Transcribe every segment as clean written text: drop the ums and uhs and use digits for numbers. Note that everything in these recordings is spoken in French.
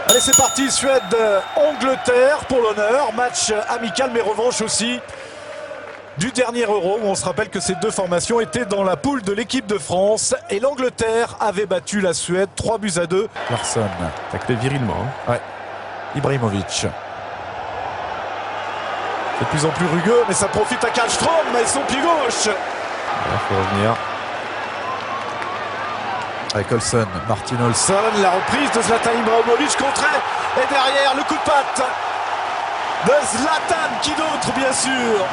Allez, c'est parti, Suède-Angleterre pour l'honneur. Match amical, mais revanche aussi du dernier Euro, où on se rappelle que ces deux formations étaient dans la poule de l'équipe de France. Et l'Angleterre avait battu la Suède 3-2. Larsson. Taclé virilement. Ouais. Ibrahimovic. De plus en plus rugueux, mais ça profite à Karlström et son pied gauche. Il faut revenir. Avec Olsen, Martin Olsen, la reprise de Zlatan Ibrahimovic contré. Et derrière, le coup de patte de Zlatan, qui d'autre bien sûr.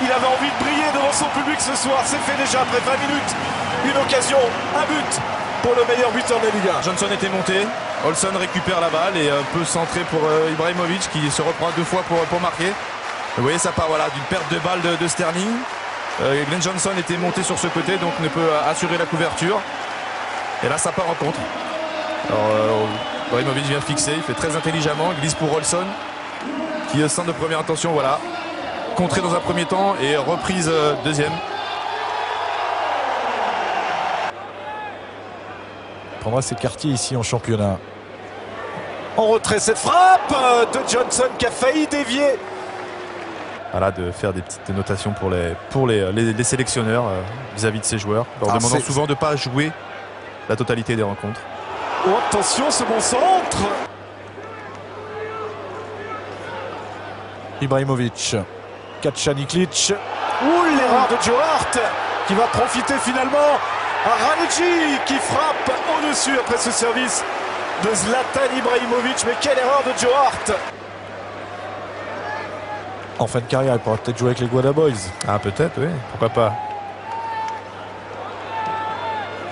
Il avait envie de briller devant son public ce soir. C'est fait déjà après 20 minutes. Une occasion, un but pour le meilleur buteur de la Liga. Johnson était monté. Olsen récupère la balle et peut centrer pour Ibrahimovic qui se reprend deux fois pour marquer. Vous voyez, ça part voilà, d'une perte de balle de Sterling. Glenn Johnson était monté sur ce côté, donc ne peut assurer la couverture. Et là, ça part en contre. Alors, Ibrahimovic vient fixer, il fait très intelligemment, il glisse pour Olsen qui centre de première intention, voilà. Contré dans un premier temps et reprise deuxième. Il prendra ses quartiers ici en championnat. En retrait, cette frappe de Johnson qui a failli dévier. Voilà, de faire des petites notations pour les sélectionneurs vis-à-vis de ces joueurs, leur demandant souvent de ne pas jouer la totalité des rencontres. Oh, attention, ce bon centre. Ibrahimovic. Kacaniklic. Ouh, l'erreur de Joe Hart qui va profiter finalement à Ranici qui frappe au-dessus après ce service de Zlatan Ibrahimovic. Mais quelle erreur de Joe Hart! En fin de carrière, il pourra peut-être jouer avec les Guada Boys. Ah, peut-être, oui, pourquoi pas.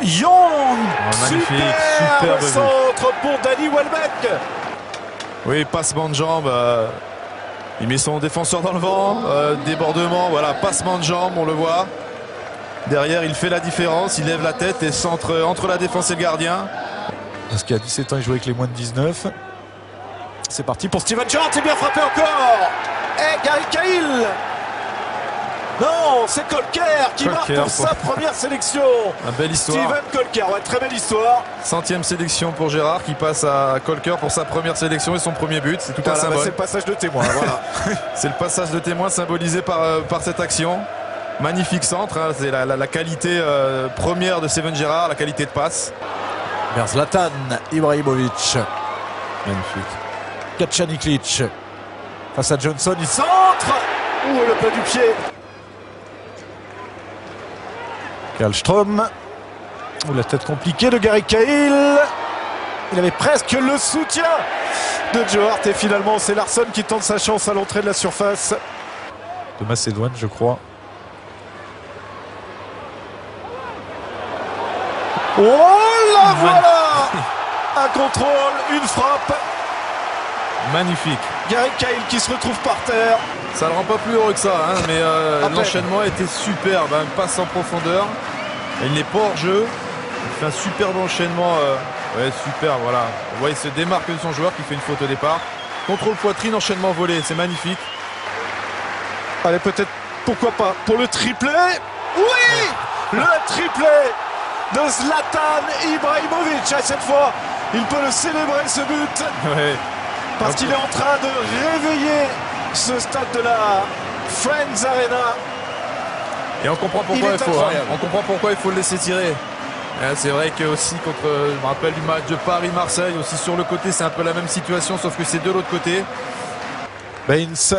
Young, magnifique, super centre pour Danny Welbeck. Oui, passement de jambe. Il met son défenseur dans le vent. Débordement, voilà, passement de jambe, on le voit. Derrière, il fait la différence. Il lève la tête et centre entre la défense et le gardien. Parce qu'à 17 ans, il jouait avec les moins de 19. C'est parti pour Steven Gerrard. C'est bien frappé encore. Et Gary Cahill. Non, c'est Colker qui marque pour sa première sélection. Une belle histoire. Steven Colker, ouais, très belle histoire. 100e sélection pour Gerrard qui passe à Colker pour sa première sélection et son premier but. C'est tout un symbole. C'est le passage de témoin. Voilà. C'est le passage de témoin symbolisé par cette action. Magnifique centre. Hein. C'est la qualité première de Steven Gerrard, la qualité de passe. Vers Zlatan Ibrahimovic. Magnifique. Kacaniklic. Face à Johnson, il centre. Ouh, le pas du pied. Karlström. La tête compliquée de Gary Cahill. Il avait presque le soutien de Joe Hart. Et finalement, c'est Larsson qui tente sa chance à l'entrée de la surface. De Macédoine, je crois. Oh là, voilà. Un contrôle, une frappe. Magnifique. Gary Cahill qui se retrouve par terre. Ça ne le rend pas plus heureux que ça, hein, mais l'enchaînement était superbe. Une passe en profondeur. Il n'est pas hors jeu. Il fait un superbe enchaînement. Ouais, super, voilà. On voit, il se démarque de son joueur qui fait une faute au départ. Contrôle poitrine, enchaînement volé. C'est magnifique. Allez, peut-être, pourquoi pas, pour le triplé. Oui, le triplé de Zlatan Ibrahimovic. Et cette fois, il peut le célébrer, ce but. Ouais. Parce qu'il est en train de réveiller ce stade de la Friends Arena. Et on comprend pourquoi il faut le laisser tirer. C'est vrai que aussi contre, je me rappelle du match de Paris-Marseille, aussi sur le côté, c'est un peu la même situation, sauf que c'est de l'autre côté. Baines. Il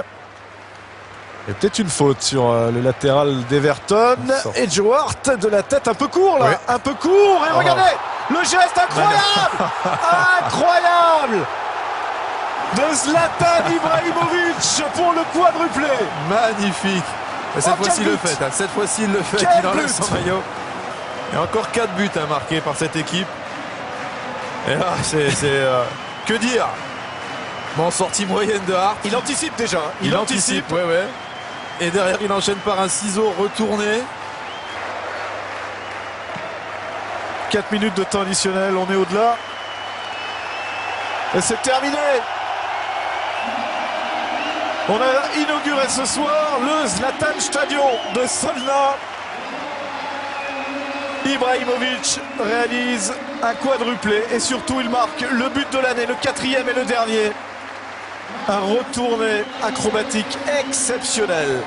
y a peut-être une faute sur le latéral d'Everton. Et Joe Hart de la tête un peu court là. Ouais. Un peu court. Et regardez, le geste incroyable. Incroyable de Zlatan Ibrahimovic pour le quadruplé. Magnifique. Et cette fois-ci, il le fait. Hein. Cette fois-ci, il le fait. Il enlève son maillot. Et encore 4 buts marqués par cette équipe. Et là, c'est que dire. Bon, sortie moyenne de Hart. Il anticipe déjà. Il anticipe, ouais. Et derrière, il enchaîne par un ciseau retourné. 4 minutes de temps additionnel, on est au-delà. Et c'est terminé. On a inauguré ce soir le Zlatan Stadion de Solna. Ibrahimovic réalise un quadruplé et surtout il marque le but de l'année, le 4e et le dernier. Un retourné acrobatique exceptionnel.